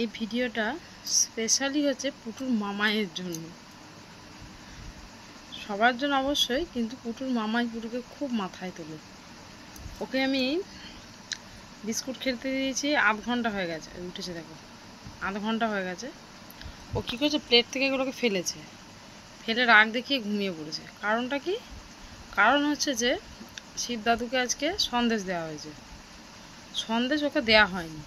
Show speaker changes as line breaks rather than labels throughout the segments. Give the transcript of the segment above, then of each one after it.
এই ভিডিওটা স্পেশালি হচ্ছে পুটুর মামায়ের জন্য, সবার জন্য অবশ্যই, কিন্তু পুটুর মামাই পুটুকে খুব মাথায় তোলে। ওকে আমি বিস্কুট খেতে দিয়েছি, আধ ঘন্টা হয়ে গেছে, উঠেছে দেখো, আধ ঘন্টা হয়ে গেছে। ও কী করেছে, প্লেট থেকে এগুলোকে ফেলেছে, ফেলে রাগ দেখিয়ে ঘুমিয়ে পড়েছে। কারণটা কি? কারণ হচ্ছে যে শিব দাদুকে আজকে সন্দেশ দেওয়া হয়েছে, সন্দেশ ওকে দেওয়া হয়নি।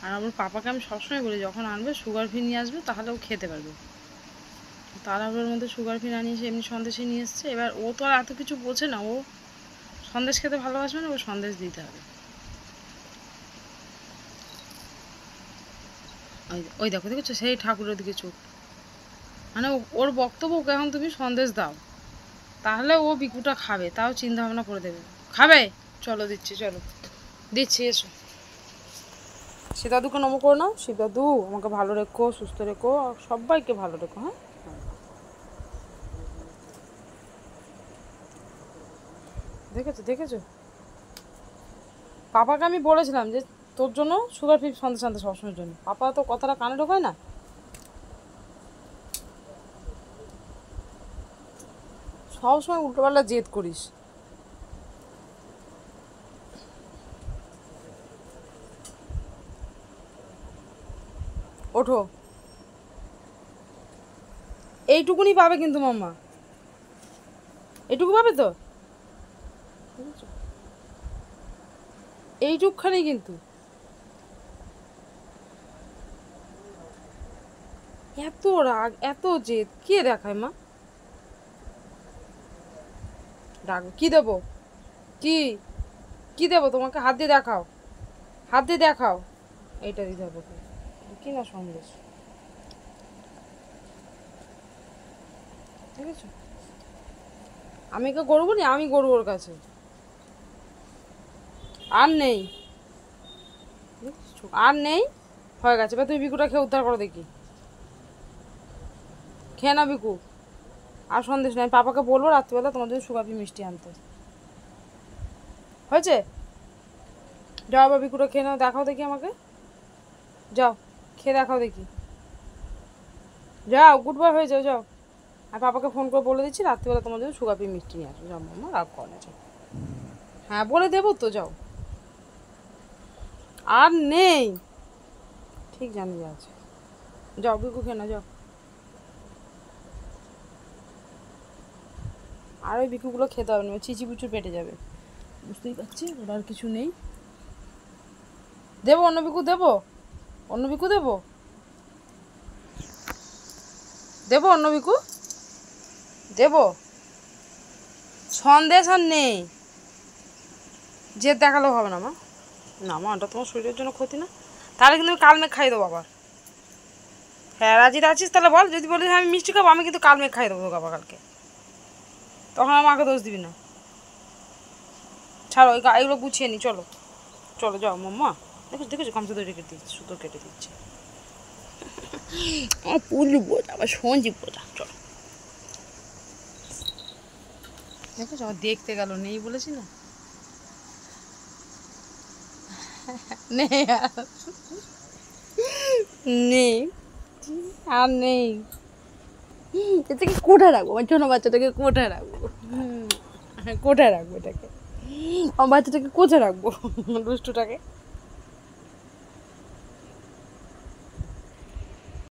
আর আমার পাপাকে আমি সবসময় বলি যখন আনবে সুগার ফ্রি নিয়ে আসবে, তাহলে ও খেতে পারবে। তাড়াহুড়োর মধ্যে সুগার ফ্রি আনিয়ে এসে এমনি সন্দেশই নিয়ে এসছে। এবার ও তো আর এত কিছু বোঝে না, ও সন্দেশ খেতে ভালোবাসবে না, ও সন্দেশ দিতে হবে। ওই দেখো, দেখেছো, সেই ঠাকুরের দিকে চোখ। মানে ওর বক্তব্য, ওকে এখন তুমি সন্দেশ দাও, তাহলে ও বিকুটা খাবে, তাও চিন্তা ভাবনা করে দেবে। খাবে? চলো দিচ্ছি, চলো দিচ্ছি, এসো। শিবদাদুকে নমো করো না। শিবদাদু আমাকে ভালো রেখো, সুস্থ রেখো, সবাইকে ভালো রেখো। হ্যাঁ, দেখেছো দেখেছো, পাপাকে আমি বলেছিলাম যে তোর জন্য সুগার ফ্রি সন্দেশ আনতে সবসময়ের জন্য। পাপা তো কথাটা কানে ঢোকায় না। সবসময় উল্টোপাল্টা জেদ করিস। ওঠো, এইটুকুনি পাবে কিন্তু মাম্মা, এইটুকু পাবে তো, এইটুকখানি কিন্তু। এত রাগ, এত জেদ কে দেখায় মা? রাগ কি দেবো? কি কি দেবো তোমাকে? হাত দিয়ে দেখাও, হাত দিয়ে দেখাও। এইটা দিতে হবে কি না সন্দেশ, ঠিক আছে? আমি কে গরু বলি? আমি গরু ওর কাছে আর নেই, আর নেই, হয়ে গেছে। এবার তুমি বিকুটা খেয়ে উদ্ধার করো দেখি। খেয়ে না বিকু, আর সন্দেশ নেই। পাপাকে বলবো রাত্রিবেলা তোমার জন্য সুগাপি মিষ্টি আনতে। হয়েছে? যাও আবার বিকুটা খেয়ে নাও, দেখাও দেখি আমাকে, যাও খেয়ে দেখাও দেখি, যাও, গুড বয় হয়ে যাও, যাও। আর পাপাকে ফোন করে বলে দিচ্ছি রাত্রিবেলা তোমার জন্য সুগাপি মিষ্টি নিয়ে আসো। যাও মাম্মা, রাগ করে, যাও। হ্যাঁ বলে দেবো তো, যাও। আর নেই, ঠিক জানি যে আছে। যাও বিকু খেয়ে না, যাও। আর ওই বিকুগুলো খেতে হবে না, চিচি বুচুর পেটে যাবে, বুঝতেই পারছি। ওরা আর কিছু নেই। দেবো অন্য বিকু, দেবো অন্য বিকু, দেবো দেবো অন্য বিকু, দেবো। সন্দেশ আর নেই, জেদ দেখালেও হবে না মা। না মা, ওটা তোমার শরীরের জন্য ক্ষতি না। তাহলে কিন্তু আমি কালমেঘ খাই দেবো আবার। হ্যাঁ রাজি আছিস তাহলে বল, যদি বলিস আমি মিষ্টি খাবো, আমি কিন্তু কালমেঘ খাই দেবো তোকে আবার কালকে, তখন আমাকে দোষ দিবি না। ছাড়ো, ওই এগুলো গুছিয়ে নি, চলো চলো, যাও মাম্মা। দেখো দেখেছো, গামছা ধরে কেটে দিচ্ছে, সুতো কেটে দিচ্ছে। আমার পুলু বোঝা, আবার সঞ্জীব বোঝা, চলো। দেখেছো, আমার দেখতে গেল, নেই বলেছি না, নেই আর নেই, আর নেই। এটাকে কোথায় রাখবো? আমার ছোটো বাচ্চাটাকে কোথায় রাখবো? কোথায় রাখবো এটাকে? আমার বাচ্চাটাকে কোথায় রাখবো, দুষ্টুটাকে?